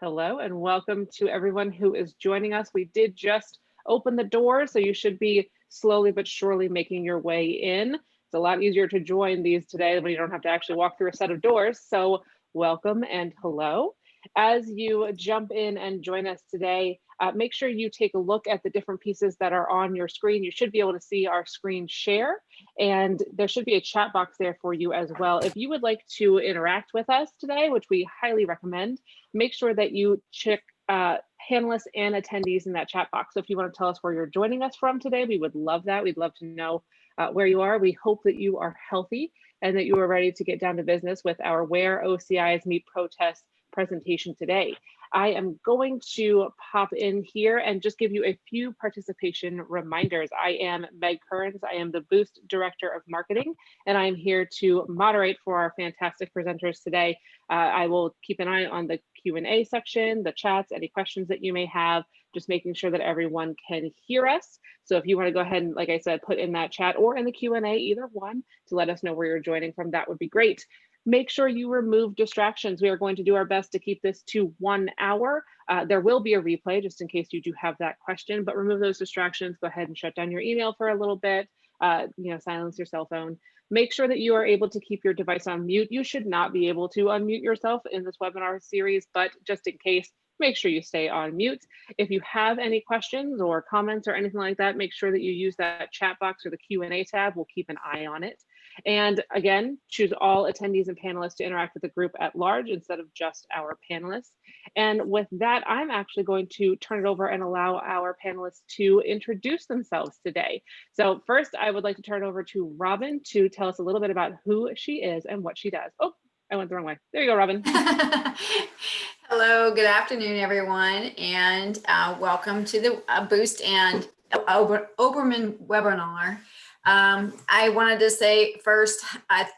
Hello and welcome to everyone who is joining us. We did just open the door, so you should be slowly but surely making your way in. It's a lot easier to join these today when you don't have to actually walk through a set of doors. So welcome and hello. As you jump in and join us today, make sure you take a look at the different pieces that are on your screen. You should be able to see our screen share, and there should be a chat box there for you as well. If you would like to interact with us today, which we highly recommend, make sure that you check panelists and attendees in that chat box. So if you want to tell us where you're joining us from today, we would love that. We'd love to know where you are. We hope that you are healthy and that you are ready to get down to business with our Where OCIs Meet Protest presentation today. I am going to pop in here and just give you a few participation reminders. I am Meg Kearns. I am the Boost Director of Marketing, and I am here to moderate for our fantastic presenters today. I will keep an eye on the Q&A section, the chats, any questions that you may have, just making sure that everyone can hear us. So if you want to go ahead and, like I said, put in that chat or in the Q&A, either one, to let us know where you're joining from, that would be great. Make sure you remove distractions. We are going to do our best to keep this to 1 hour. There will be a replay just in case you do have that question, but remove those distractions. Go ahead and shut down your email for a little bit, silence your cell phone. Make sure that you are able to keep your device on mute. You should not be able to unmute yourself in this webinar series, but just in case, make sure you stay on mute. If you have any questions or comments or anything like that, make sure that you use that chat box or the Q&A tab. We'll keep an eye on it. And again, choose all attendees and panelists to interact with the group at large instead of just our panelists. And with that, I'm actually going to turn it over and allow our panelists to introduce themselves today. So first, I would like to turn it over to Robin to tell us a little bit about who she is and what she does. Oh, I went the wrong way. There you go, Robin. Hello, good afternoon, everyone, and welcome to the Boost and Oberman webinar. I wanted to say first,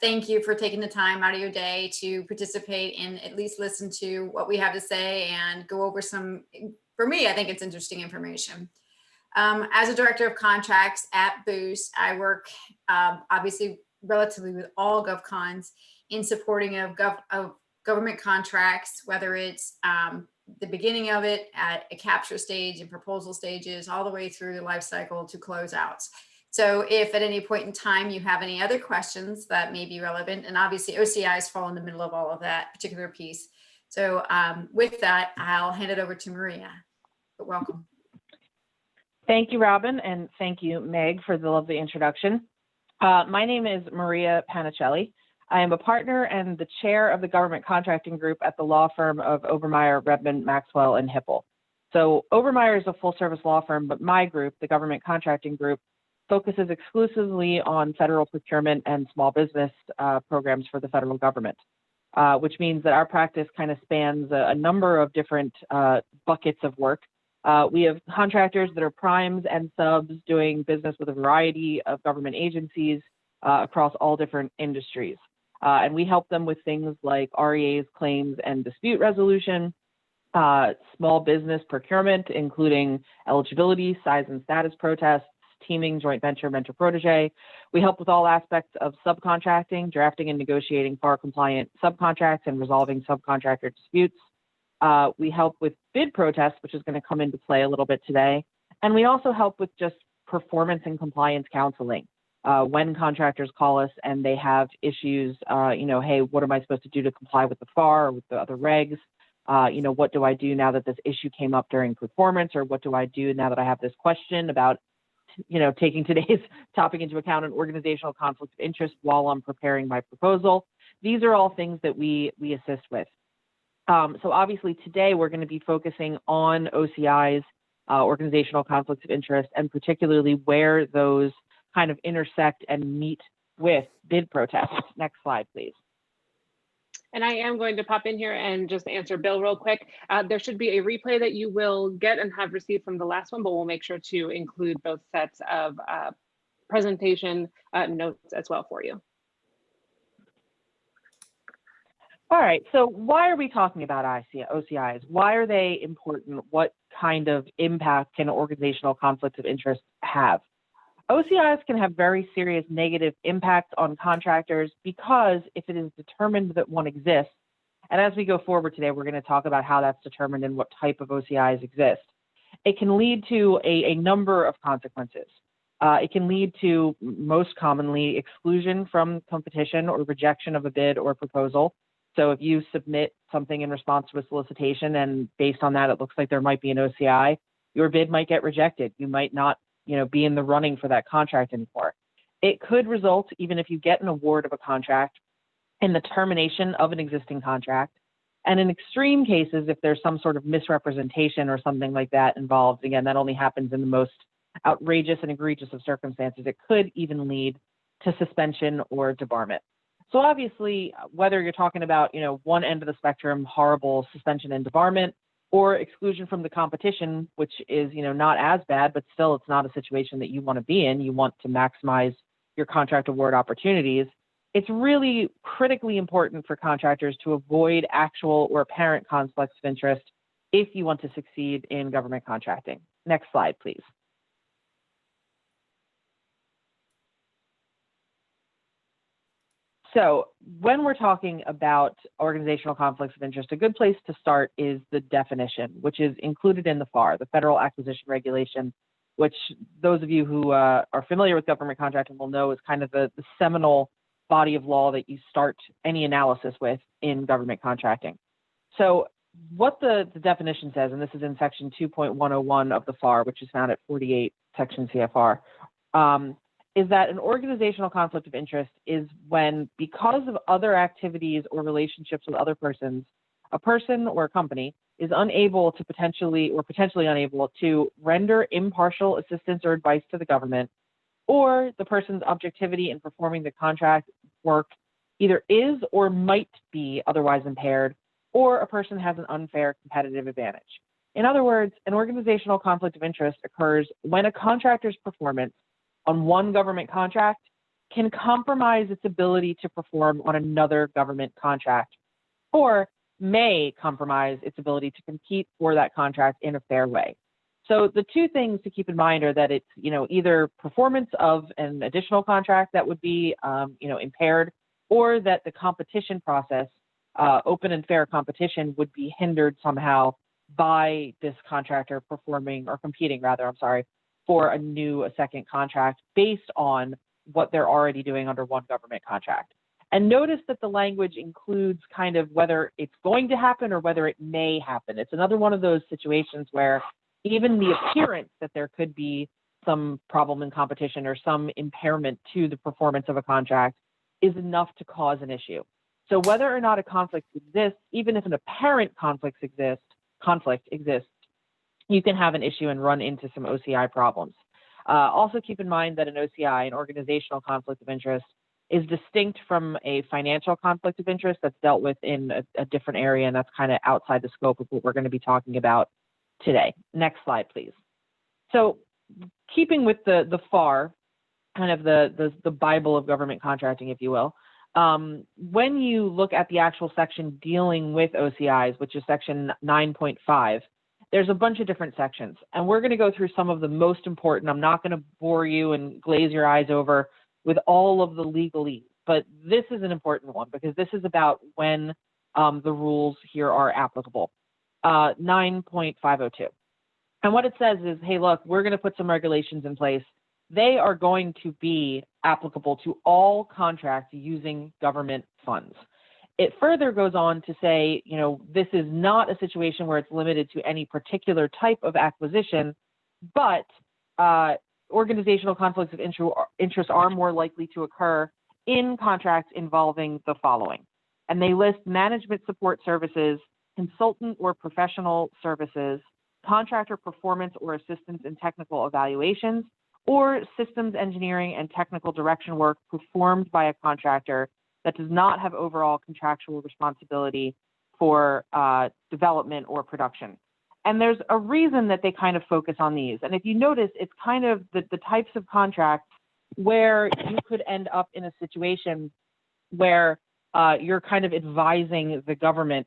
thank you for taking the time out of your day to participate and at least listen to what we have to say and go over some, for me, I think it's interesting information. As a director of contracts at Boost, I work obviously relatively with all GovCons in supporting of government contracts, whether it's the beginning of it at a capture stage and proposal stages, all the way through the life cycle to closeouts. So if at any point in time you have any other questions that may be relevant, and obviously OCIs fall in the middle of all of that particular piece. So with that, I'll hand it over to Maria. But welcome. Thank you, Robin, and thank you, Meg, for the lovely introduction. My name is Maria Panichelli. I am a partner and the chair of the government contracting group at the law firm of Obermeyer, Redmond, Maxwell, and Hippel. So Obermeyer is a full service law firm, but my group, the government contracting group, focuses exclusively on federal procurement and small business programs for the federal government, which means that our practice kind of spans a number of different buckets of work. We have contractors that are primes and subs doing business with a variety of government agencies across all different industries. And we help them with things like REAs, claims and dispute resolution, small business procurement, including eligibility, size and status protests, teaming, joint venture, mentor protege. We help with all aspects of subcontracting, drafting and negotiating FAR compliant subcontracts and resolving subcontractor disputes. We help with bid protests, which is going to come into play a little bit today. And we also help with just performance and compliance counseling. When contractors call us and they have issues, hey, what am I supposed to do to comply with the FAR or with the other regs? What do I do now that this issue came up during performance, or what do I do now that I have this question about, taking today's topic into account, an organizational conflict of interest while I'm preparing my proposal. These are all things that we assist with. So obviously today we're going to be focusing on OCI's organizational conflicts of interest, and particularly where those kind of intersect and meet with bid protests. Next slide, please. And I am going to pop in here and just answer Bill real quick. There should be a replay that you will get and have received from the last one, but we'll make sure to include both sets of presentation notes as well for you. All right, so why are we talking about OCIs? Why are they important? What kind of impact can organizational conflicts of interest have? OCIs can have very serious negative impacts on contractors because if it is determined that one exists And as we go forward today, we're going to talk about how that's determined and what type of OCIs exist. It can lead to a number of consequences. It can lead to, most commonly, exclusion from competition or rejection of a bid or proposal. So if you submit something in response to a solicitation and based on that, it looks like there might be an OCI, your bid might get rejected. You might not, be in the running for that contract anymore. It could result, even if you get an award of a contract, in the termination of an existing contract. And in extreme cases, if there's some sort of misrepresentation or something like that involved, again, that only happens in the most outrageous and egregious of circumstances, it could even lead to suspension or debarment. So obviously, whether you're talking about, one end of the spectrum, horrible suspension and debarment, or exclusion from the competition, which is, not as bad, but still it's not a situation that you want to be in. You want to maximize your contract award opportunities. It's really critically important for contractors to avoid actual or apparent conflicts of interest if you want to succeed in government contracting. Next slide, please. So when we're talking about organizational conflicts of interest, a good place to start is the definition, which is included in the FAR, the Federal Acquisition Regulation, which those of you who are familiar with government contracting will know is kind of the seminal body of law that you start any analysis with in government contracting. So what the definition says, and this is in section 2.101 of the FAR, which is found at 48 section CFR, is that an organizational conflict of interest is when, because of other activities or relationships with other persons, a person or a company is unable to potentially unable to render impartial assistance or advice to the government, or the person's objectivity in performing the contract work either is or might be otherwise impaired, or a person has an unfair competitive advantage. In other words, an organizational conflict of interest occurs when a contractor's performance on one government contract can compromise its ability to perform on another government contract, or may compromise its ability to compete for that contract in a fair way. So the two things to keep in mind are that it's, either performance of an additional contract that would be, impaired, or that the competition process, open and fair competition, would be hindered somehow by this contractor performing or competing, for a second contract based on what they're already doing under one government contract. And notice that the language includes kind of whether it's going to happen or whether it may happen. It's another one of those situations where even the appearance that there could be some problem in competition or some impairment to the performance of a contract is enough to cause an issue. So whether or not a conflict exists, even if an apparent conflict exists, you can have an issue and run into some OCI problems. Also keep in mind that an OCI, an organizational conflict of interest, is distinct from a financial conflict of interest that's dealt with in a different area, and that's kind of outside the scope of what we're going to be talking about today. Next slide, please. So keeping with the FAR, kind of the Bible of government contracting, if you will, when you look at the actual section dealing with OCIs, which is section 9.5, there's a bunch of different sections, and we're going to go through some of the most important. I'm not going to bore you and glaze your eyes over with all of the legalese, but this is an important one because this is about when the rules here are applicable. 9.502. And what it says is, hey, look, we're going to put some regulations in place. They are going to be applicable to all contracts using government funds. It further goes on to say, this is not a situation where it's limited to any particular type of acquisition, but organizational conflicts of interest are more likely to occur in contracts involving the following. And they list management support services, consultant or professional services, contractor performance or assistance in technical evaluations, or systems engineering and technical direction work performed by a contractor that does not have overall contractual responsibility for development or production. And there's a reason that they kind of focus on these. And if you notice, it's kind of the types of contracts where you could end up in a situation where you're kind of advising the government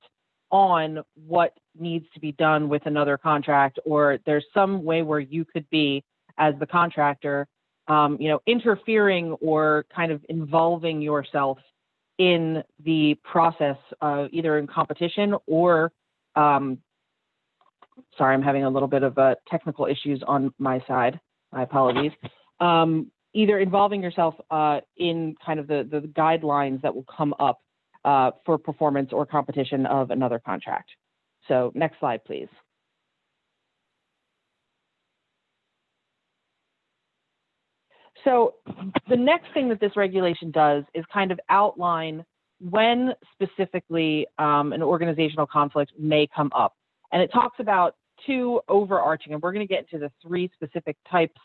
on what needs to be done with another contract, or there's some way where you could be, as the contractor, interfering or kind of involving yourself in the process, either in competition or, sorry, I'm having a little bit of technical issues on my side. My apologies. Either involving yourself in kind of the guidelines that will come up for performance or competition of another contract. So next slide, please. So the next thing that this regulation does is kind of outline when specifically an organizational conflict may come up. And it talks about two overarching, and we're going to get into the three specific types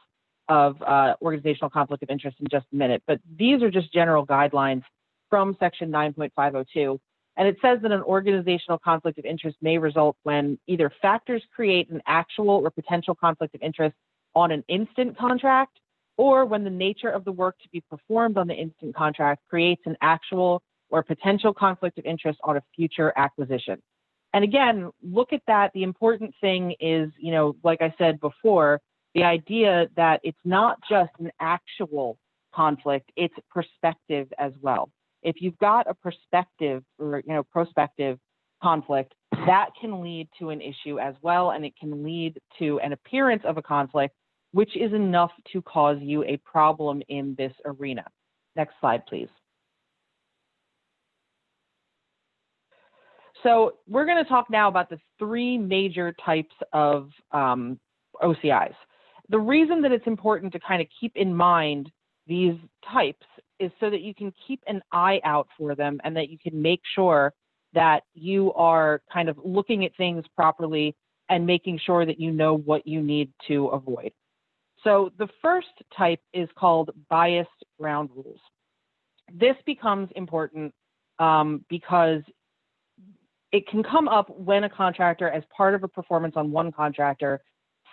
of organizational conflict of interest in just a minute, but these are just general guidelines from section 9.502. And it says that an organizational conflict of interest may result when either factors create an actual or potential conflict of interest on an instant contract, or when the nature of the work to be performed on the instant contract creates an actual or potential conflict of interest on a future acquisition. And again, look at that. The important thing is, you know, like I said before, the idea that it's not just an actual conflict, it's prospective as well. If you've got a prospective or, you know, prospective conflict, that can lead to an issue as well, and it can lead to an appearance of a conflict, which is enough to cause you a problem in this arena. Next slide, please. So we're going to talk now about the three major types of OCIs. The reason that it's important to kind of keep in mind these types is so that you can keep an eye out for them and that you can make sure that you are kind of looking at things properly and making sure that you know what you need to avoid. So the first type is called biased ground rules. This becomes important because it can come up when a contractor, as part of a performance on one contractor,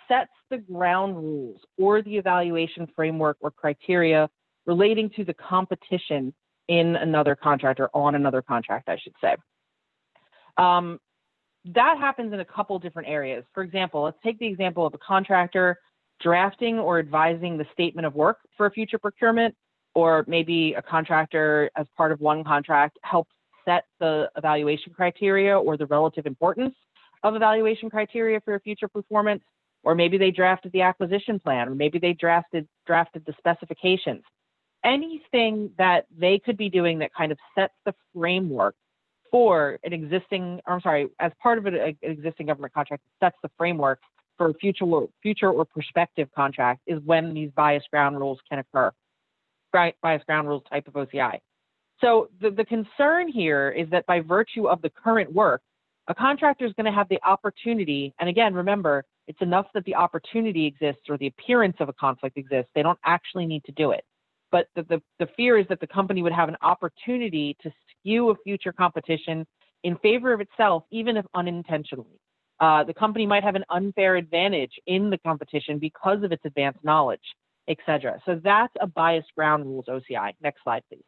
sets the ground rules or the evaluation framework or criteria relating to the competition in another contract, or on another contract, I should say. That happens in a couple different areas. For example, let's take the example of a contractor drafting or advising the statement of work for a future procurement, or maybe a contractor, as part of one contract, helps set the evaluation criteria or the relative importance of evaluation criteria for a future performance, or maybe they drafted the acquisition plan, or maybe they drafted the specifications. Anything that they could be doing that kind of sets the framework for an existing, or I'm sorry, as part of an existing government contract, sets the framework for a future or prospective contract, is when these biased ground rules can occur. Biased ground rules type of OCI. So the concern here is that by virtue of the current work, a contractor is going to have the opportunity, and again, remember, it's enough that the opportunity exists or the appearance of a conflict exists. They don't actually need to do it. But the fear is that the company would have an opportunity to skew a future competition in favor of itself, even if unintentionally. The company might have an unfair advantage in the competition because of its advanced knowledge, et cetera. So that's a biased ground rules OCI. Next slide, please.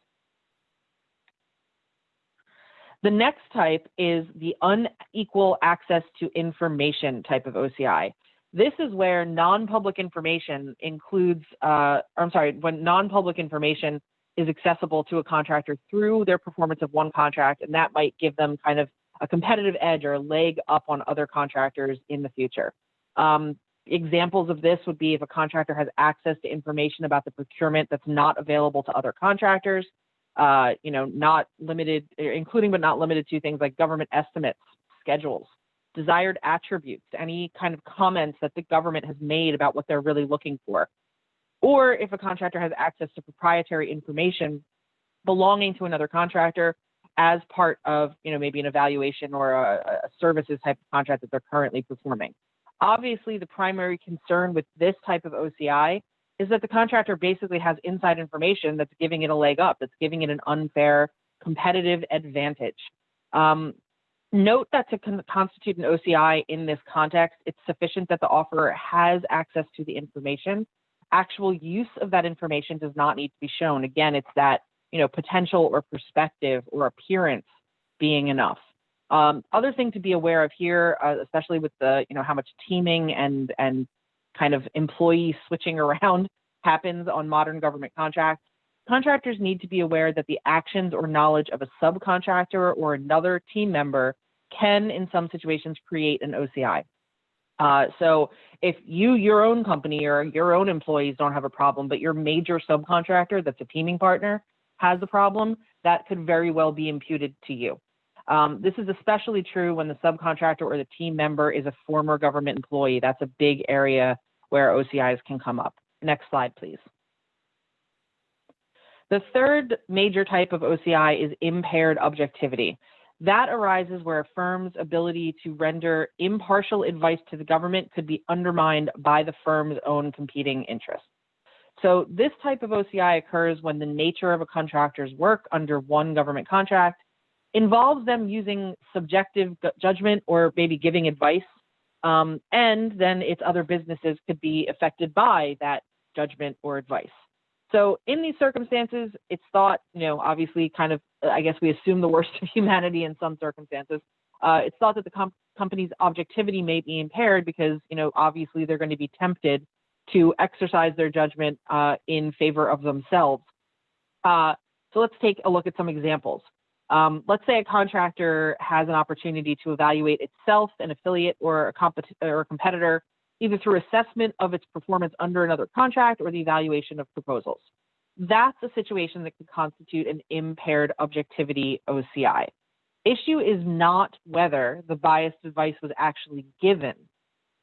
The next type is the unequal access to information type of OCI. This is where non-public information includes, when non-public information is accessible to a contractor through their performance of one contract, and that might give them kind of a competitive edge or a leg up on other contractors in the future. Examples of this would be if a contractor has access to information about the procurement that's not available to other contractors, not limited, including but not limited to things like government estimates, schedules, desired attributes, any kind of comments that the government has made about what they're really looking for. Or if a contractor has access to proprietary information belonging to another contractor as part of, maybe an evaluation or a services type of contract that they're currently performing. Obviously, the primary concern with this type of OCI is that the contractor basically has inside information that's giving it a leg up, that's giving it an unfair competitive advantage. Note that to constitute an OCI in this context, it's sufficient that the offerer has access to the information. Actual use of that information does not need to be shown. Again, it's that, potential or perspective or appearance being enough. Other thing to be aware of here, especially with the, how much teaming and kind of employee switching around happens on modern government contracts, contractors need to be aware that the actions or knowledge of a subcontractor or another team member can, in some situations, create an OCI. So if your own company or your own employees don't have a problem, but your major subcontractor that's a teaming partner has a problem, that could very well be imputed to you. This is especially true when the subcontractor or the team member is a former government employee. That's a big area where OCIs can come up. Next slide, please. The third major type of OCI is impaired objectivity. That arises where a firm's ability to render impartial advice to the government could be undermined by the firm's own competing interests. So this type of OCI occurs when the nature of a contractor's work under one government contract involves them using subjective judgment or maybe giving advice, and then its other businesses could be affected by that judgment or advice. So in these circumstances, it's thought, obviously kind of, I guess we assume the worst of humanity in some circumstances. It's thought that the company's objectivity may be impaired because, obviously they're going to be tempted to exercise their judgment in favor of themselves. So let's take a look at some examples. Let's say a contractor has an opportunity to evaluate itself, an affiliate, or a competitor, either through assessment of its performance under another contract or the evaluation of proposals. That's a situation that could constitute an impaired objectivity OCI. Issue is not whether the biased advice was actually given,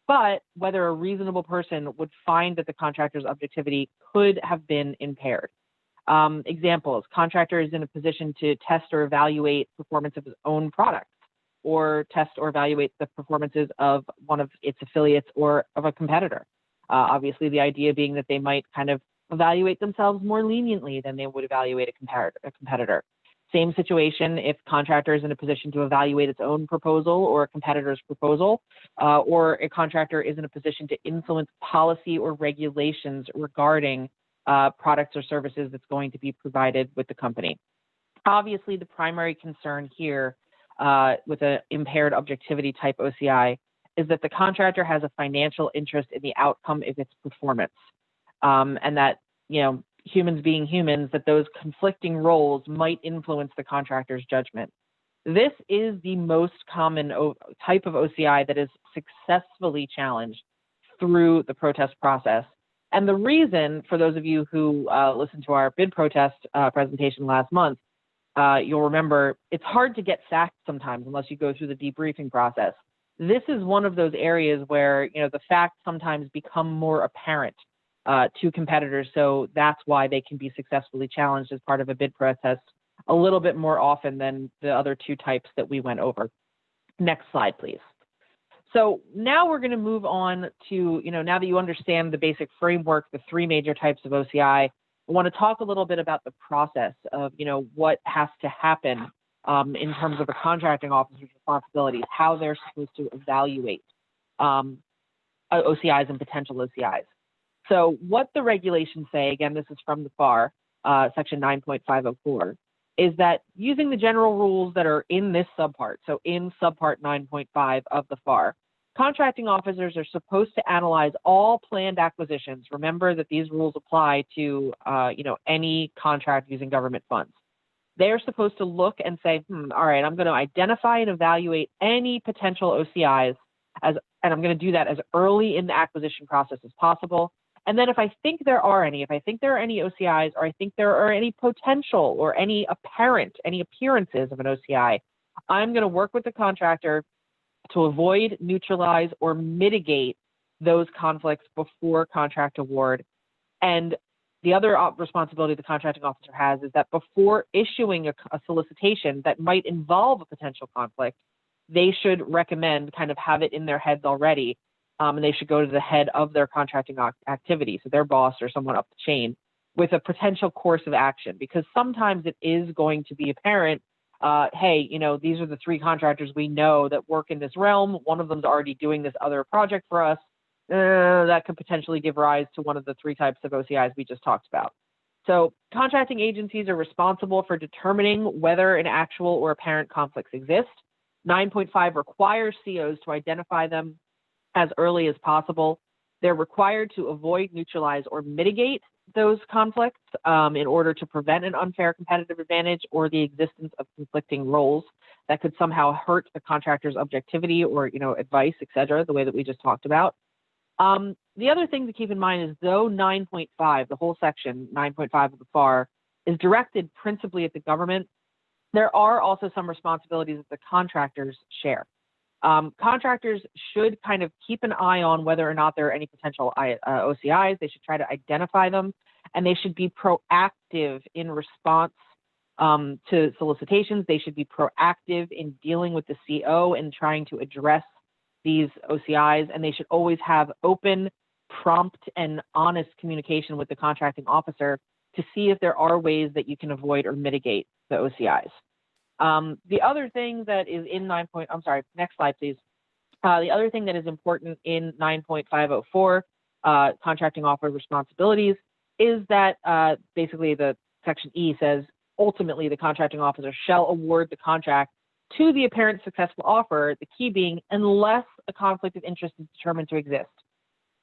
but whether a reasonable person would find that the contractor's objectivity could have been impaired. Examples: contractor is in a position to test or evaluate performance of his own products, or test or evaluate the performances of one of its affiliates or of a competitor. Obviously, the idea being that they might kind of evaluate themselves more leniently than they would evaluate a competitor. Same situation if contractor is in a position to evaluate its own proposal or a competitor's proposal, or a contractor is in a position to influence policy or regulations regarding products or services that's going to be provided with the company. Obviously, the primary concern here with an impaired objectivity type OCI is that the contractor has a financial interest in the outcome of its performance, and that, humans being humans, that those conflicting roles might influence the contractor's judgment. This is the most common type of OCI that is successfully challenged through the protest process. And the reason, for those of you who listened to our bid protest presentation last month, you'll remember it's hard to get sacked sometimes unless you go through the debriefing process. This is one of those areas where the facts sometimes become more apparent to competitors, so that's why they can be successfully challenged as part of a bid protest a little bit more often than the other two types that we went over. Next slide, please. So now we're going to move on to, now that you understand the basic framework, the three major types of OCI, I want to talk a little bit about the process of, what has to happen in terms of a contracting officer's responsibilities, how they're supposed to evaluate OCIs and potential OCIs. So what the regulations say, again, this is from the FAR, section 9.504, is that using the general rules that are in this subpart, so in subpart 9.5 of the FAR, contracting officers are supposed to analyze all planned acquisitions. Remember that these rules apply to any contract using government funds. They're supposed to look and say, all right, I'm going to identify and evaluate any potential OCIs, and I'm going to do that as early in the acquisition process as possible. And then if I think there are any OCIs, or I think there are any potential or any appearances of an OCI, I'm going to work with the contractor to avoid, neutralize, or mitigate those conflicts before contract award. And the other responsibility the contracting officer has is that before issuing a solicitation that might involve a potential conflict, they should recommend, kind of have it in their heads already, and they should go to the head of their contracting activity, so their boss or someone up the chain, with a potential course of action. Because sometimes it is going to be apparent, hey, these are the three contractors we know that work in this realm. One of them's already doing this other project for us. That could potentially give rise to one of the three types of OCIs we just talked about. So contracting agencies are responsible for determining whether an actual or apparent conflicts exist. 9.5 requires COs to identify them as early as possible. They're required to avoid, neutralize, or mitigate those conflicts in order to prevent an unfair competitive advantage or the existence of conflicting roles that could somehow hurt the contractor's objectivity or, advice, et cetera, the way that we just talked about. The other thing to keep in mind is though 9.5, the whole section, 9.5 of the FAR, is directed principally at the government, there are also some responsibilities that the contractors share. Contractors should kind of keep an eye on whether or not there are any potential OCIs. They should try to identify them, and they should be proactive in response to solicitations. They should be proactive in dealing with the CO and trying to address these OCIs, and they should always have open, prompt, and honest communication with the contracting officer to see if there are ways that you can avoid or mitigate the OCIs. The other thing that is in next slide, please. The other thing that is important in 9.504, contracting offer responsibilities, is that basically the section E says, ultimately the contracting officer shall award the contract to the apparent successful offerer, the key being unless a conflict of interest is determined to exist.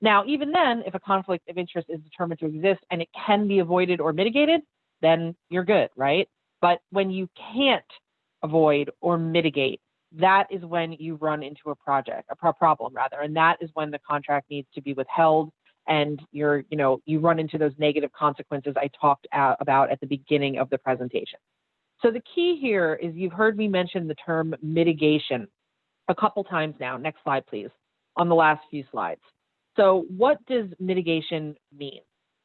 Now, even then, if a conflict of interest is determined to exist and it can be avoided or mitigated, then you're good, right? But when you can't avoid or mitigate, that is when you run into a problem, and that is when the contract needs to be withheld and you run into those negative consequences I talked about at the beginning of the presentation. So the key here is you've heard me mention the term mitigation a couple times now. Next slide, please, on the last few slides. So what does mitigation mean?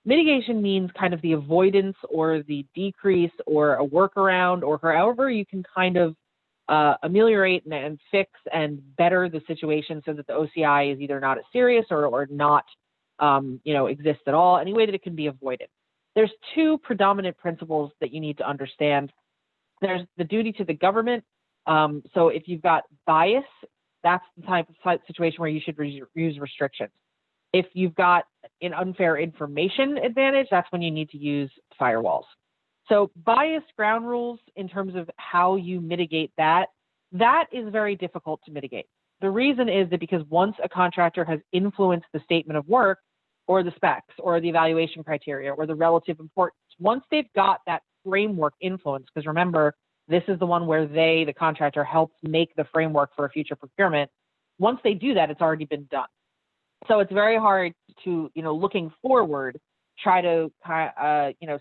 Mitigation means kind of the avoidance or the decrease or a workaround or however you can kind of ameliorate and fix and better the situation so that the OCI is either not as serious or not exist at all, any way that it can be avoided. There's two predominant principles that you need to understand. There's the duty to the government. So if you've got bias, that's the type of situation where you should use restrictions. If you've got an unfair information advantage, that's when you need to use firewalls. So bias ground rules in terms of how you mitigate that is very difficult to mitigate. The reason is that because once a contractor has influenced the statement of work or the specs or the evaluation criteria or the relative importance, once they've got that framework influence, because remember, this is the one where the contractor, helps make the framework for a future procurement. Once they do that, it's already been done. So it's very hard to, looking forward, try to,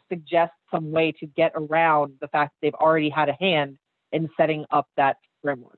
suggest some way to get around the fact that they've already had a hand in setting up that framework.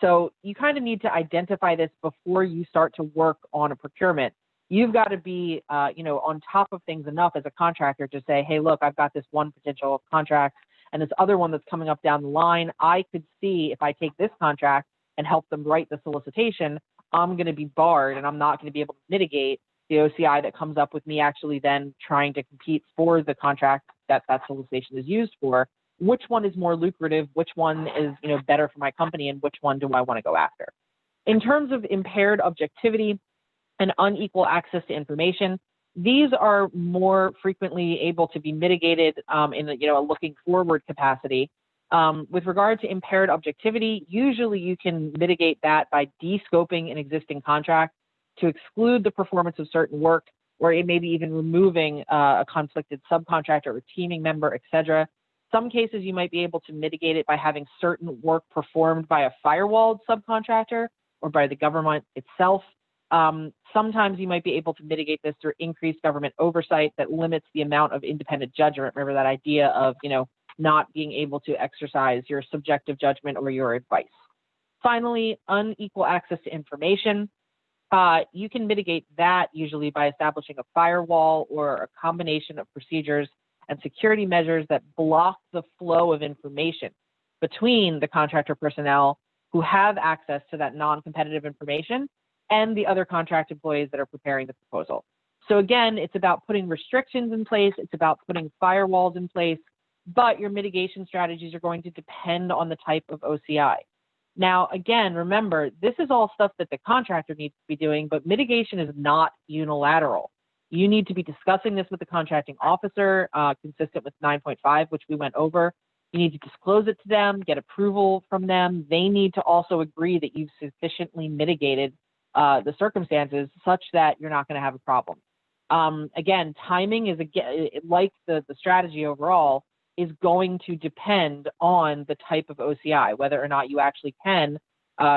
So you kind of need to identify this before you start to work on a procurement. You've got to be, on top of things enough as a contractor to say, hey, look, I've got this one potential contract and this other one that's coming up down the line. I could see if I take this contract and help them write the solicitation, I'm going to be barred and I'm not going to be able to mitigate the OCI that comes up with me actually then trying to compete for the contract that solicitation is used for. Which one is more lucrative? Which one is better for my company? And which one do I want to go after? In terms of impaired objectivity and unequal access to information, these are more frequently able to be mitigated in a looking forward capacity. With regard to impaired objectivity, usually you can mitigate that by de-scoping an existing contract to exclude the performance of certain work, or it may be even removing a conflicted subcontractor or teaming member, et cetera. Some cases you might be able to mitigate it by having certain work performed by a firewalled subcontractor or by the government itself. Sometimes you might be able to mitigate this through increased government oversight that limits the amount of independent judgment. Remember that idea of, not being able to exercise your subjective judgment or your advice. Finally, unequal access to information. You can mitigate that usually by establishing a firewall or a combination of procedures and security measures that block the flow of information between the contractor personnel who have access to that non-competitive information and the other contract employees that are preparing the proposal. So again, it's about putting restrictions in place. It's about putting firewalls in place, but your mitigation strategies are going to depend on the type of OCI. Now, again, remember, this is all stuff that the contractor needs to be doing, but mitigation is not unilateral. You need to be discussing this with the contracting officer, consistent with 9.5, which we went over. You need to disclose it to them, get approval from them. They need to also agree that you've sufficiently mitigated the circumstances such that you're not going to have a problem. Again, timing is, like the strategy overall, is going to depend on the type of OCI, whether or not you actually can,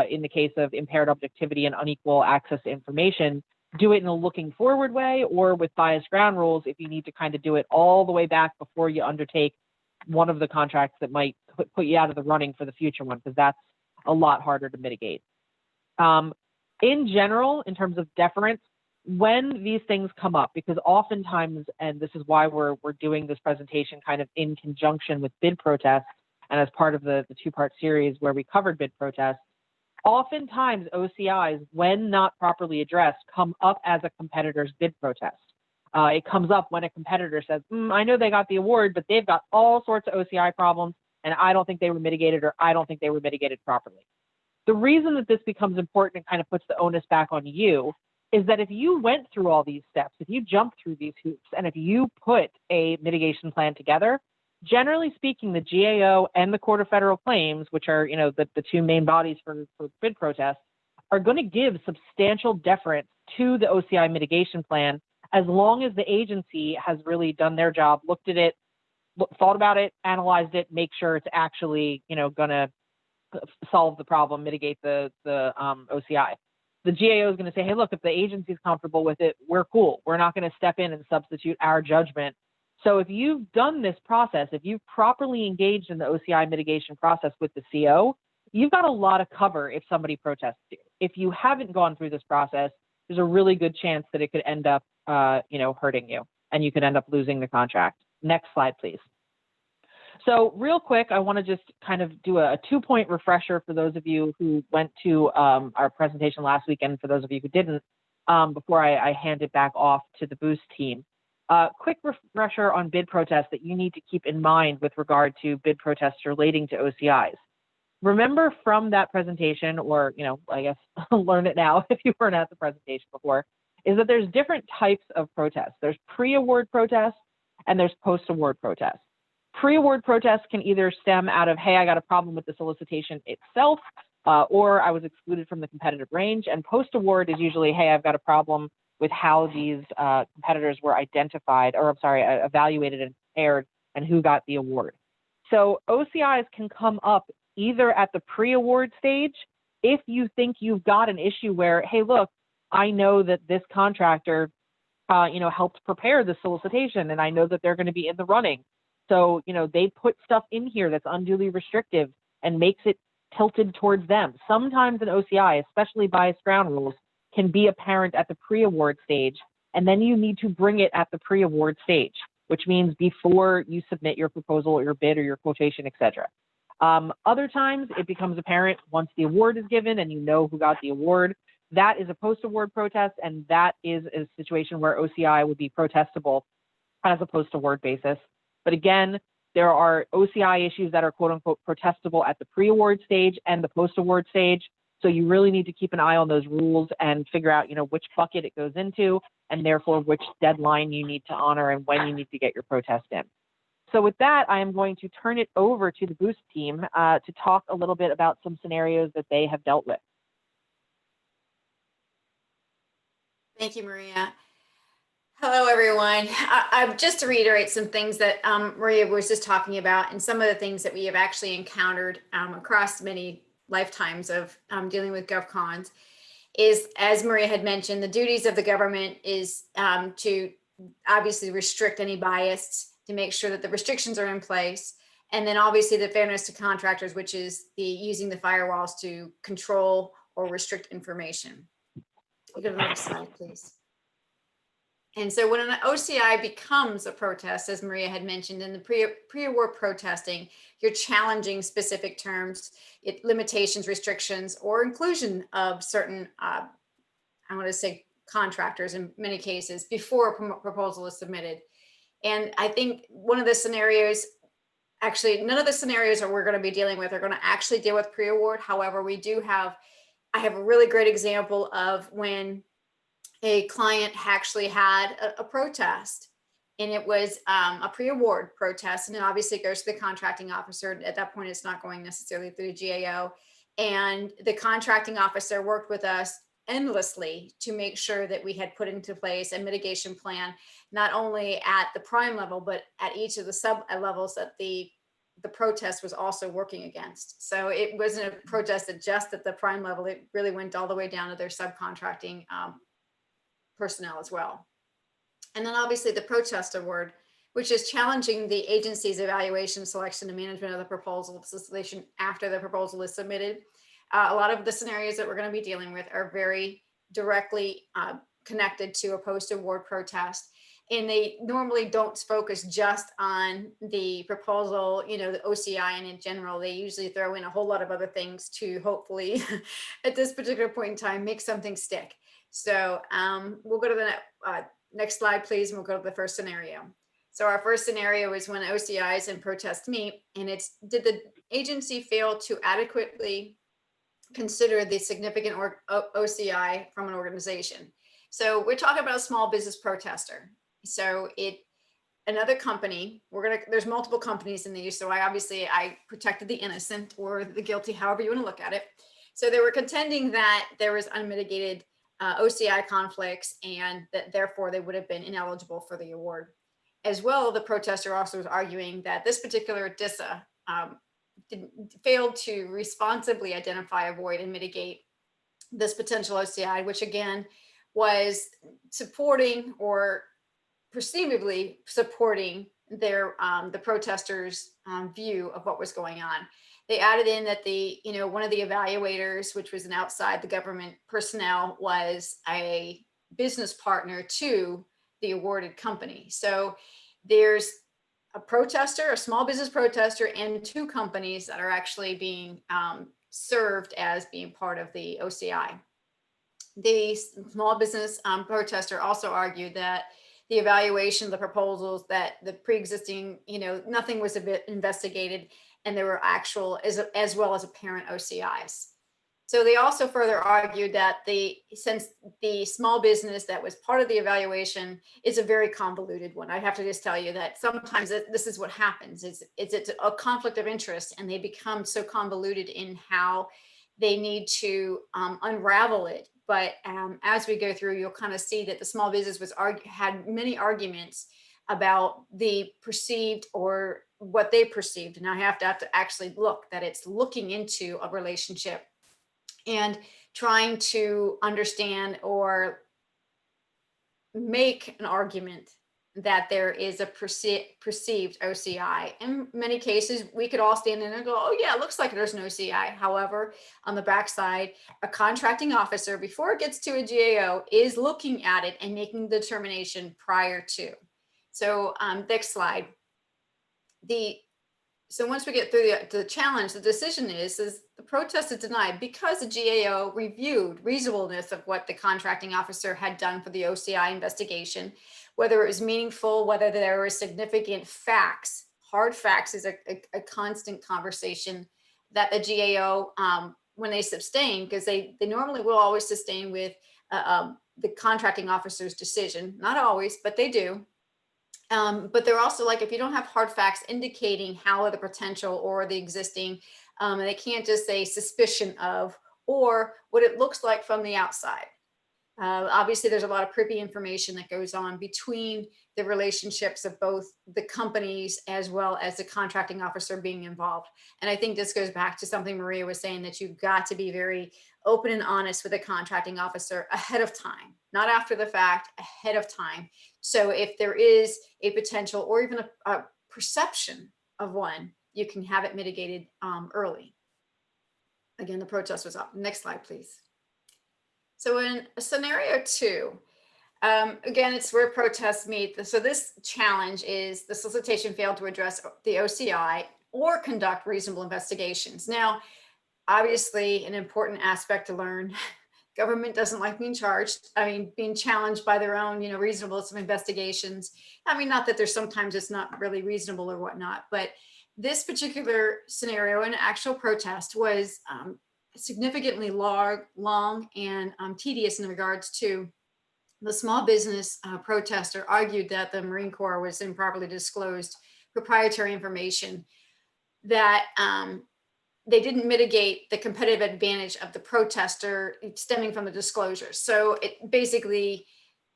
in the case of impaired objectivity and unequal access to information, do it in a looking forward way, or with biased ground rules if you need to kind of do it all the way back before you undertake one of the contracts that might put you out of the running for the future one, because that's a lot harder to mitigate. In general, in terms of deference, when these things come up, because oftentimes, and this is why we're doing this presentation kind of in conjunction with bid protests and as part of the two-part series where we covered bid protests, oftentimes OCIs, when not properly addressed, come up as a competitor's bid protest. It comes up when a competitor says, I know they got the award, but they've got all sorts of OCI problems, and I don't think they were mitigated, or I don't think they were mitigated properly. The reason that this becomes important and kind of puts the onus back on you is that if you went through all these steps, if you jumped through these hoops, and if you put a mitigation plan together, generally speaking, the GAO and the Court of Federal Claims, which are, the two main bodies for bid protests, are going to give substantial deference to the OCI mitigation plan as long as the agency has really done their job, looked at it, thought about it, analyzed it, make sure it's actually, going to solve the problem, mitigate the OCI. The GAO is going to say, hey, look, if the agency is comfortable with it, we're cool. We're not going to step in and substitute our judgment. So if you've done this process, if you've properly engaged in the OCI mitigation process with the CO, you've got a lot of cover if somebody protests you. If you haven't gone through this process, there's a really good chance that it could end up, hurting you, and you could end up losing the contract. Next slide, please. So real quick, I want to just kind of do a 2-point refresher for those of you who went to our presentation last weekend, for those of you who didn't, before I hand it back off to the Boost team. Quick refresher on bid protests that you need to keep in mind with regard to bid protests relating to OCIs. Remember from that presentation, or, I guess learn it now if you weren't at the presentation before, is that there's different types of protests. There's pre-award protests and there's post-award protests. Pre-award protests can either stem out of, hey, I got a problem with the solicitation itself, or I was excluded from the competitive range. And post-award is usually, hey, I've got a problem with how these competitors were evaluated and compared, and who got the award. So OCIs can come up either at the pre-award stage, if you think you've got an issue where, hey, look, I know that this contractor, helped prepare the solicitation, and I know that they're going to be in the running. So, they put stuff in here that's unduly restrictive and makes it tilted towards them. Sometimes an OCI, especially biased ground rules, can be apparent at the pre-award stage, and then you need to bring it at the pre-award stage, which means before you submit your proposal or your bid or your quotation, etc. Other times it becomes apparent once the award is given and you know who got the award. That is a post-award protest, and that is a situation where OCI would be protestable as a post-award basis. But again, there are OCI issues that are quote-unquote protestable at the pre-award stage and the post-award stage. So you really need to keep an eye on those rules and figure out, which bucket it goes into, and therefore which deadline you need to honor and when you need to get your protest in. So with that, I am going to turn it over to the Boost team to talk a little bit about some scenarios that they have dealt with. Thank you, Maria. Hello, everyone. Just to reiterate some things that Maria was just talking about, and some of the things that we have actually encountered across many lifetimes of dealing with GovCons, is, as Maria had mentioned, the duties of the government is to obviously restrict any bias, to make sure that the restrictions are in place, and then obviously the fairness to contractors, which is the using the firewalls to control or restrict information. Go to the next slide, please. And so when an OCI becomes a protest, as Maria had mentioned, in the pre-award protesting, you're challenging specific terms, limitations, restrictions, or inclusion of certain, I want to say contractors in many cases, before a proposal is submitted. And I think one of the scenarios, actually, none of the scenarios that we're going to be dealing with are going to actually deal with pre-award. However, I have a really great example of when a client actually had a protest, and it was a pre-award protest, and then obviously it goes to the contracting officer. At that point, it's not going necessarily through the GAO, and the contracting officer worked with us endlessly to make sure that we had put into place a mitigation plan, not only at the prime level, but at each of the sub levels that the protest was also working against. So it wasn't a protest that just at the prime level, it really went all the way down to their subcontracting personnel as well. And then obviously the protest award, which is challenging the agency's evaluation, selection, and management of the proposal solicitation after the proposal is submitted. A lot of the scenarios that we're going to be dealing with are very directly connected to a post-award protest. And they normally don't focus just on the proposal, you know, the OCI, and in general, they usually throw in a whole lot of other things to hopefully, at this particular point in time, make something stick. So we'll go to the next slide, please, and we'll go to the first scenario. So our first scenario is when OCIs and protests meet, and it's, did the agency fail to adequately consider the significant OCI from an organization? So we're talking about a small business protester. So another company, there's multiple companies in these. So I protected the innocent or the guilty, however you want to look at it. So they were contending that there was unmitigated OCI conflicts and that therefore they would have been ineligible for the award. As well, the protester also was arguing that this particular DISA failed to responsibly identify, avoid, and mitigate this potential OCI, which again was supporting or perceivably supporting their the protesters' view of what was going on. They added in that one of the evaluators, which was an outside the government personnel, was a business partner to the awarded company. So there's a protester, a small business protester, and two companies that are actually being served as being part of the OCI. The small business protester also argued that the evaluation of the proposals, that the pre-existing, nothing was investigated, and there were actual, as well as apparent OCIs. So they also further argued that since the small business that was part of the evaluation is a very convoluted one, I have to just tell you that sometimes this is what happens. It's a conflict of interest, and they become so convoluted in how they need to unravel it. But as we go through, you'll kind of see that the small business had many arguments about the perceived or what they perceived. And I have to actually look that it's looking into a relationship and trying to understand or make an argument that there is a perceived OCI. In many cases, we could all stand in and go, oh yeah, it looks like there's an OCI. However, on the backside, a contracting officer, before it gets to a GAO, is looking at it and making the determination prior to. So next slide. So once we get through the challenge, the decision is the protest is denied because the GAO reviewed reasonableness of what the contracting officer had done for the OCI investigation, whether it was meaningful, whether there were significant facts. Hard facts is a constant conversation that the GAO, when they sustain, because they normally will always sustain with the contracting officer's decision. Not always, but they do. But they're also like, if you don't have hard facts indicating how the potential or the existing, and they can't just say suspicion of, or what it looks like from the outside. Obviously, there's a lot of privy information that goes on between the relationships of both the companies as well as the contracting officer being involved. And I think this goes back to something Maria was saying, that you've got to be very open and honest with a contracting officer ahead of time, not after the fact, ahead of time. So if there is a potential or even a perception of one, you can have it mitigated early. Again, the protest was up. Next slide, please. So in scenario 2, again, it's where protests meet. So this challenge is the solicitation failed to address the OCI or conduct reasonable investigations. Now, obviously, an important aspect to learn, government doesn't like being being challenged by their own, reasonableness of investigations. Not that there's sometimes it's not really reasonable or whatnot, but this particular scenario, an actual protest, was significantly long and tedious in regards to the small business protester argued that the Marine Corps was improperly disclosed proprietary information that they didn't mitigate the competitive advantage of the protester stemming from the disclosures. So it basically,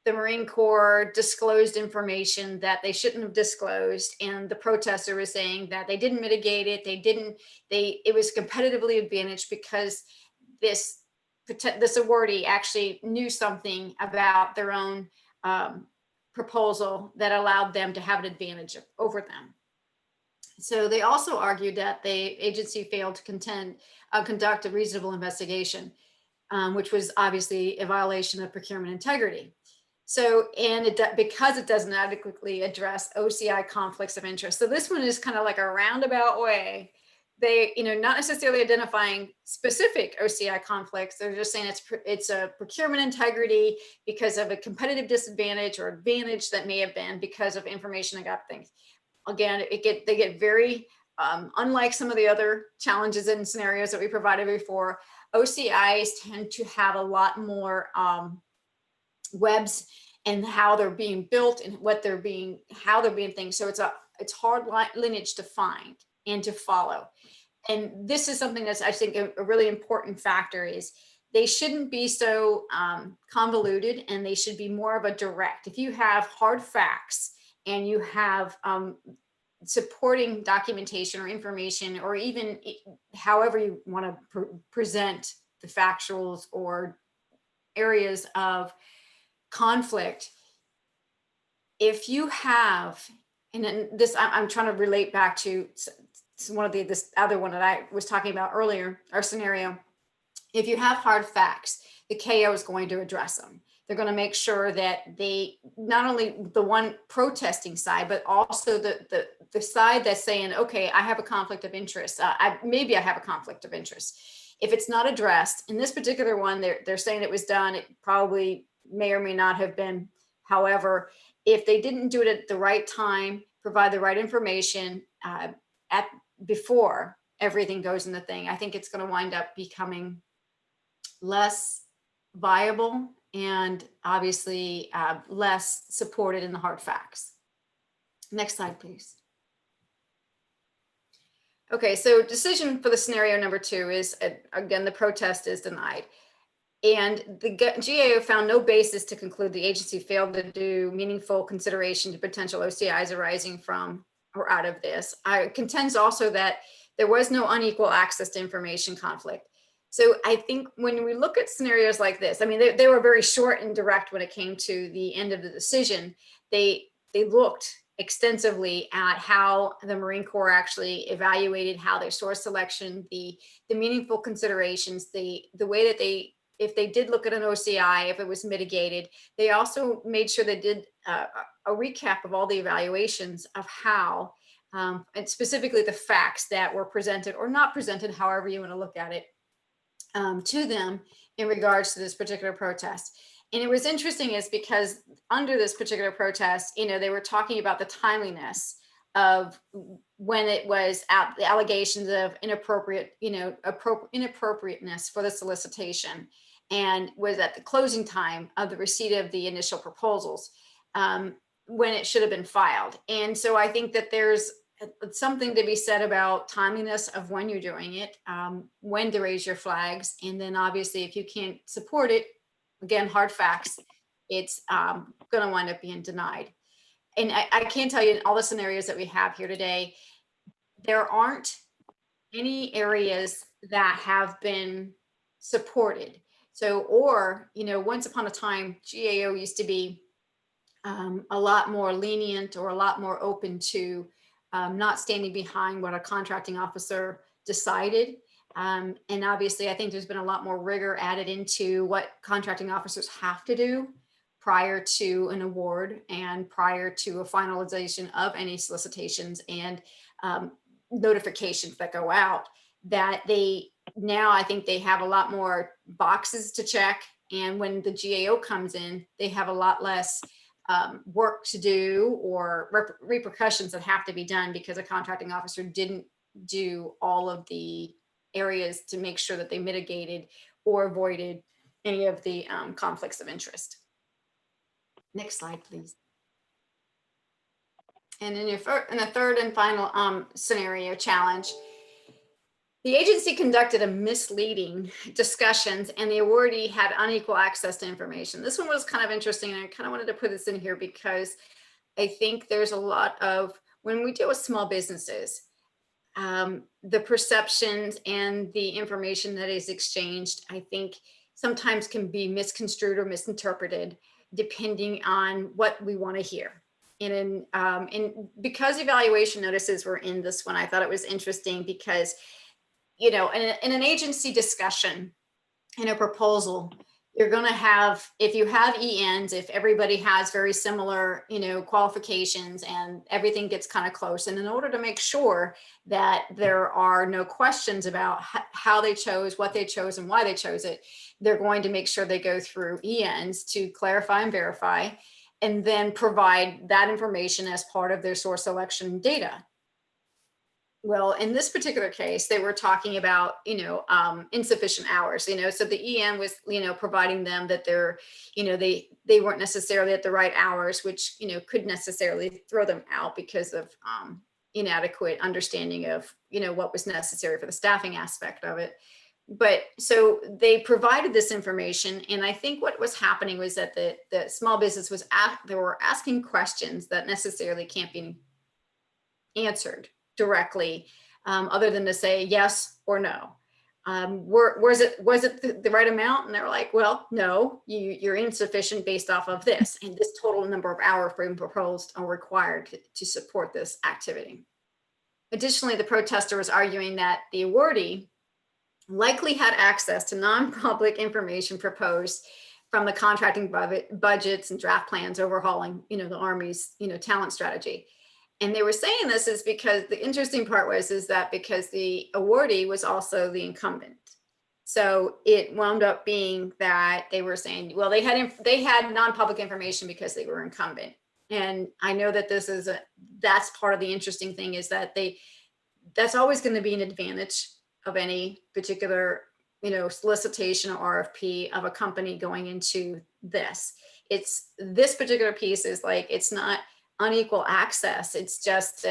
the Marine Corps disclosed information that they shouldn't have disclosed, and the protester was saying that they didn't mitigate it. It was competitively advantaged because this awardee actually knew something about their own proposal that allowed them to have an advantage over them. So they also argued that the agency failed to conduct a reasonable investigation, which was obviously a violation of procurement integrity. So, because it doesn't adequately address OCI conflicts of interest. So this one is kind of like a roundabout way. They, not necessarily identifying specific OCI conflicts. They're just saying it's a procurement integrity because of a competitive disadvantage or advantage that may have been because of information that got things. Again, they get very, unlike some of the other challenges and scenarios that we provided before, OCIs tend to have a lot more webs and how they're being built and how they're being things. So it's hard lineage to find and to follow. And this is something that's, I think, a really important factor is they shouldn't be so convoluted, and they should be more of a direct. If you have hard facts and you have supporting documentation or information, or even however you want to present the factuals or areas of conflict, if you have, and then this, I'm trying to relate back to one of this other one that I was talking about earlier, our scenario. If you have hard facts, the KO is going to address them. They're going to make sure that they, not only the one protesting side, but also the side that's saying, okay, I have a conflict of interest. Maybe I have a conflict of interest. If it's not addressed in this particular one, they're saying it was done. It probably may or may not have been. However, if they didn't do it at the right time, provide the right information before everything goes in the thing, I think it's going to wind up becoming less viable and obviously less supported in the hard facts. Next slide, please. Okay, so decision for the scenario number 2 is, again, the protest is denied. And the GAO found no basis to conclude the agency failed to do meaningful consideration to potential OCIs arising from or out of this. It contends also that there was no unequal access to information conflict. So I think when we look at scenarios like this, I mean, they were very short and direct when it came to the end of the decision. They looked extensively at how the Marine Corps actually evaluated how their source selection, the meaningful considerations, the way that if they did look at an OCI, if it was mitigated, they also made sure they did a recap of all the evaluations of how, and specifically the facts that were presented or not presented, however you want to look at it, to them in regards to this particular protest. And it was interesting is because under this particular protest, they were talking about the timeliness of when it was at the allegations of inappropriateness for the solicitation, and was at the closing time of the receipt of the initial proposals when it should have been filed. And so I think that there's something to be said about timeliness of when you're doing it, when to raise your flags. And then obviously if you can't support it, again, hard facts, it's going to wind up being denied. And I can tell you in all the scenarios that we have here today, there aren't any areas that have been supported. So, or, once upon a time, GAO used to be a lot more lenient or a lot more open to not standing behind what a contracting officer decided. And obviously, I think there's been a lot more rigor added into what contracting officers have to do prior to an award and prior to a finalization of any solicitations and notifications that go out, that now I think they have a lot more boxes to check. And when the GAO comes in, they have a lot less work to do or repercussions that have to be done because a contracting officer didn't do all of the areas to make sure that they mitigated or avoided any of the conflicts of interest. Next slide, please. And in the third and final scenario challenge, The agency conducted a misleading discussions and the awardee had unequal access to information. This one was kind of interesting, and I kind of wanted to put this in here because I think there's a lot of, when we deal with small businesses, the perceptions and the information that is exchanged, I think sometimes can be misconstrued or misinterpreted depending on what we want to hear. And because evaluation notices were in this one, I thought it was interesting because, in an agency discussion, in a proposal, you're going to have, if you have ENs, if everybody has very similar, qualifications and everything gets kind of close. And in order to make sure that there are no questions about how they chose, what they chose, and why they chose it, they're going to make sure they go through ENs to clarify and verify, and then provide that information as part of their source selection data. Well, in this particular case, they were talking about, insufficient hours, so the EN was, providing them that they're, they weren't necessarily at the right hours, which, could necessarily throw them out because of inadequate understanding of, what was necessary for the staffing aspect of it. But so they provided this information. And I think what was happening was that the small business was they were asking questions that necessarily can't be answered directly, other than to say yes or no. Was it the right amount? And they were like, well, no, you're insufficient based off of this, and this total number of hours being proposed are required to support this activity. Additionally, the protester was arguing that the awardee likely had access to non-public information proposed from the contracting budgets and draft plans overhauling, the Army's, talent strategy. And they were saying this is because the interesting part is that because the awardee was also the incumbent. So it wound up being that they were saying, well, they had non-public information because they were incumbent. And I know that that's part of the interesting thing is that that's always going to be an advantage of any particular, solicitation or RFP of a company going into this. It's this particular piece is like, it's not unequal access. It's just,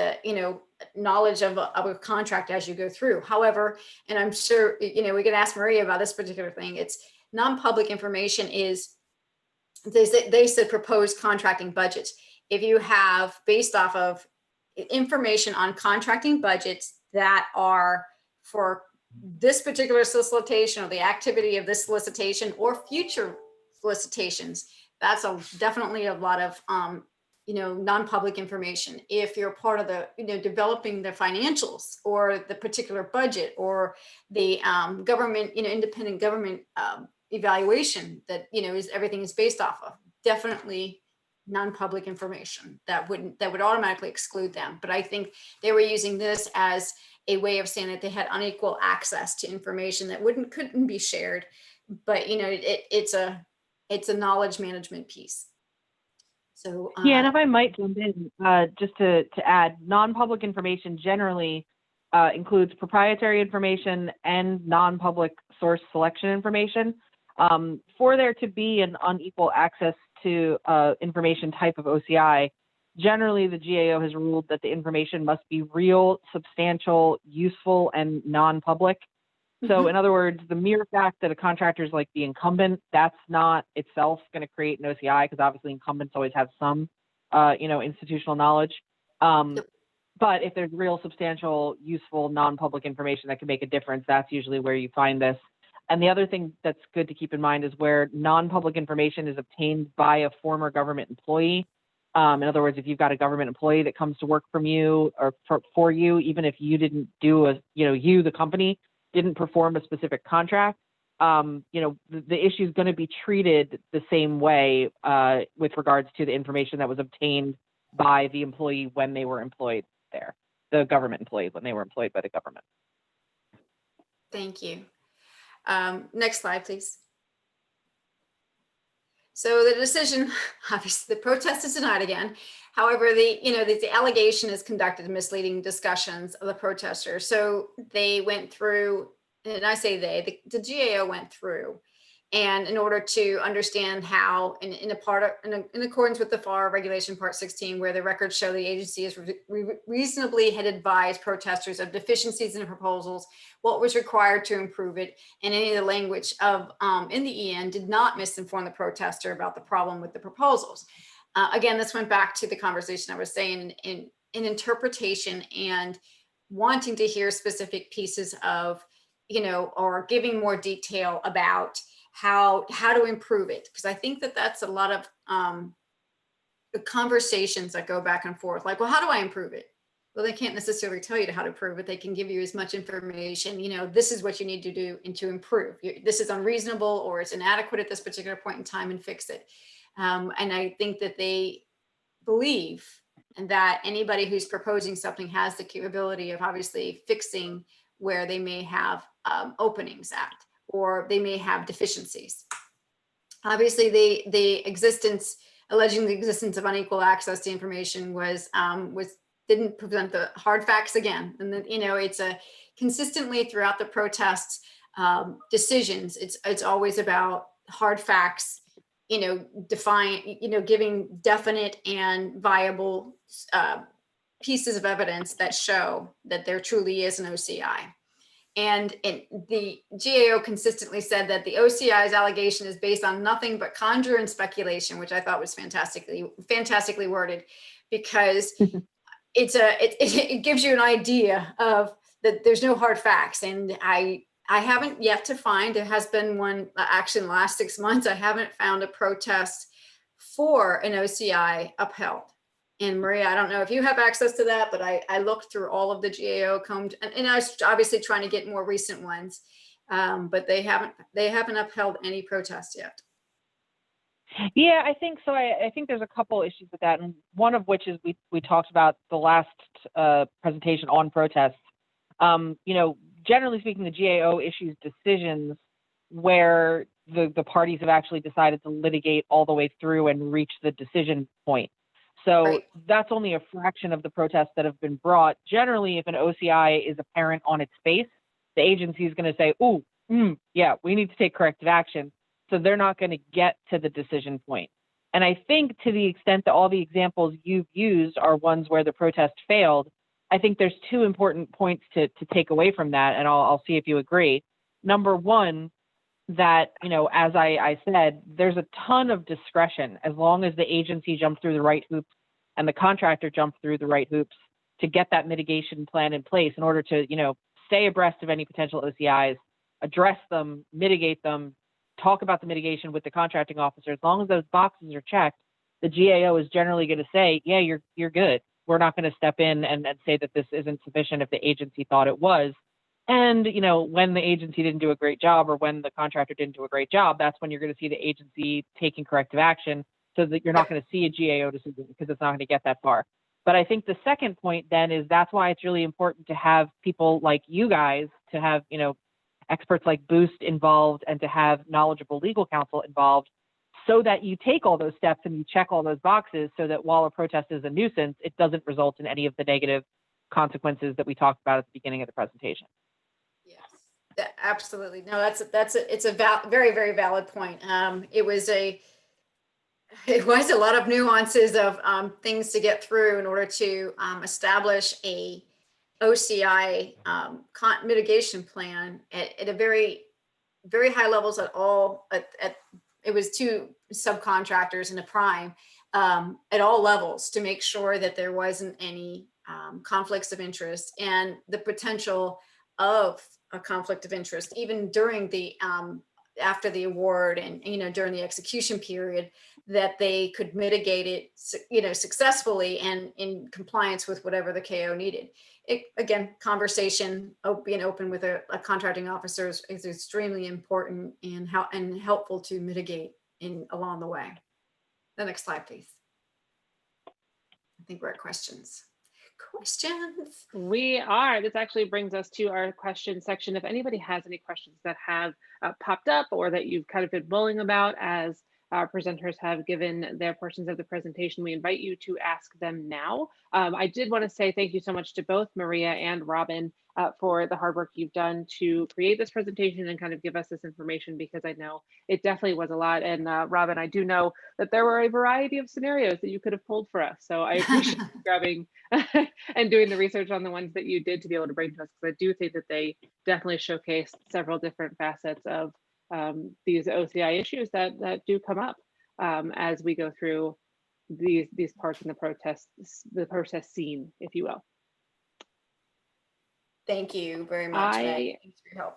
knowledge of a contract as you go through. However, and I'm sure, we could ask Maria about this particular thing. It's non-public information is, they said proposed contracting budgets. If you have based off of information on contracting budgets that are for this particular solicitation or the activity of this solicitation or future solicitations, that's definitely a lot of, non-public information. If you're part of the, developing the financials or the particular budget or the government, independent government evaluation that, everything is based off of, definitely non-public information that would automatically exclude them. But I think they were using this as a way of saying that they had unequal access to information that couldn't be shared. But, it's a knowledge management piece. So yeah, and if I might jump in, just to add, non-public information generally includes proprietary information and non-public source selection information. For there to be an unequal access to information type of OCI, generally the GAO has ruled that the information must be real, substantial, useful, and non-public. So in other words, the mere fact that a contractor is like the incumbent, that's not itself going to create an OCI, because obviously incumbents always have some, institutional knowledge. But if there's real, substantial, useful, non-public information that can make a difference, that's usually where you find this. And the other thing that's good to keep in mind is where non-public information is obtained by a former government employee. In other words, if you've got a government employee that comes to work from you or for you, even if you didn't do you, the company, didn't perform a specific contract, the issue is going to be treated the same way with regards to the information that was obtained by the employee when they were employed there, the government employees when they were employed by the government. Thank you. Next slide, please. So the decision, obviously, the protest is denied again. However, the allegation is conducted misleading discussions of the protesters. So they went through, and I say the GAO went through And in order to understand how, in accordance with the FAR regulation part 16, where the records show the agency is reasonably had advised protesters of deficiencies in the proposals, what was required to improve it, and any of the language of in the EN did not misinform the protester about the problem with the proposals. Again, this went back to the conversation I was saying in interpretation and wanting to hear specific pieces of, or giving more detail about how to improve it. Because I think that that's a lot of the conversations that go back and forth, like, well, how do I improve it? Well, they can't necessarily tell you how to improve it. They can give you as much information, this is what you need to do and to improve. This is unreasonable or it's inadequate at this particular point in time, and fix it. And I think that they believe and that anybody who's proposing something has the capability of obviously fixing where they may have openings at, or they may have deficiencies. Obviously, alleging the existence of unequal access to information didn't present the hard facts again. And then, it's consistently throughout the protests decisions, it's always about hard facts, giving definite and viable pieces of evidence that show that there truly is an OCI. And the GAO consistently said that the OCI's allegation is based on nothing but conjure and speculation, which I thought was fantastically worded, because it gives you an idea of that there's no hard facts. And I haven't yet to find, there has been one actually in the last 6 months, I haven't found a protest for an OCI upheld. And Maria, I don't know if you have access to that, but I looked through all of the GAO combed, and I was obviously trying to get more recent ones, but they haven't upheld any protest yet. Yeah, I think so. I think there's a couple issues with that, and one of which is we talked about the last presentation on protests. Generally speaking, the GAO issues decisions where the parties have actually decided to litigate all the way through and reach the decision point. So Right. That's only a fraction of the protests that have been brought. Generally, if an OCI is apparent on its face, the agency is going to say, yeah, we need to take corrective action. So they're not going to get to the decision point. And I think to the extent that all the examples you've used are ones where the protest failed, I think there's two important points to take away from that, and I'll see if you agree. Number one, that, as I said, there's a ton of discretion as long as the agency jumps through the right hoops and the contractor jumps through the right hoops to get that mitigation plan in place in order to, stay abreast of any potential OCIs, address them, mitigate them, talk about the mitigation with the contracting officer. As long as those boxes are checked, the GAO is generally going to say, yeah, you're good. We're not going to step in and say that this isn't sufficient if the agency thought it was. And, when the agency didn't do a great job or when the contractor didn't do a great job, that's when you're going to see the agency taking corrective action, so that you're not going to see a GAO decision because it's not going to get that far. But I think the second point then is that's why it's really important to have people like you guys, to have, experts like Boost involved, and to have knowledgeable legal counsel involved, so that you take all those steps and you check all those boxes, so that while a protest is a nuisance, it doesn't result in any of the negative consequences that we talked about at the beginning of the presentation. Yes, absolutely. No, it's a very, very valid point. It was a lot of nuances of things to get through in order to establish a OCI mitigation plan at a very, very high levels at all. It was two subcontractors and a prime at all levels to make sure that there wasn't any conflicts of interest, and the potential of a conflict of interest even during the after the award and during the execution period, that they could mitigate it successfully and in compliance with whatever the KO needed. Again, conversation, being open with a contracting officer is extremely important and helpful to mitigate along the way. The next slide, please. I think we're at questions. We are. This actually brings us to our question section. If anybody has any questions that have popped up or that you've kind of been mulling about as our presenters have given their portions of the presentation. We invite you to ask them now. I did want to say thank you so much to both Maria and Robin for the hard work you've done to create this presentation and kind of give us this information, because I know it definitely was a lot. And Robin, I do know that there were a variety of scenarios that you could have pulled for us. So I appreciate you grabbing and doing the research on the ones that you did to be able to bring to us, because I do think that they definitely showcase several different facets of these OCI issues that do come up as we go through these parts in the protest scene, if you will. Thank you very much, Meg. Thanks for your help.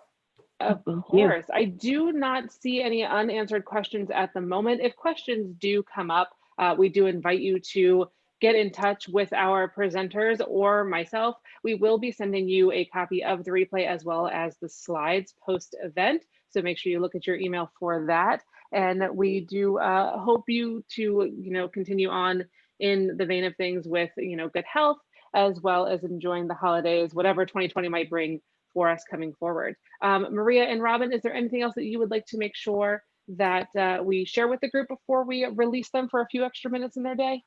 Of course. I do not see any unanswered questions at the moment. If questions do come up, we do invite you to get in touch with our presenters or myself. We will be sending you a copy of the replay as well as the slides post-event. So make sure you look at your email for that. And we do hope you to continue on in the vein of things with good health, as well as enjoying the holidays, whatever 2020 might bring for us coming forward. Maria and Robin, is there anything else that you would like to make sure that we share with the group before we release them for a few extra minutes in their day?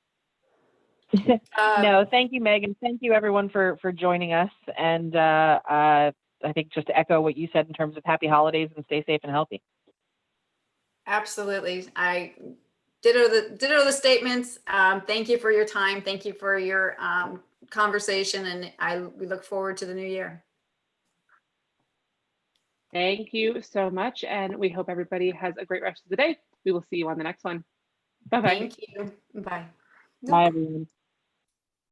No, thank you, Megan. Thank you, everyone, for joining us. And I think just to echo what you said in terms of happy holidays and stay safe and healthy. Absolutely. I ditto the statements. Thank you for your time. Thank you for your conversation, and we look forward to the new year. Thank you so much, and we hope everybody has a great rest of the day. We will see you on the next one. Bye-bye. Thank you. Bye. Bye, everyone.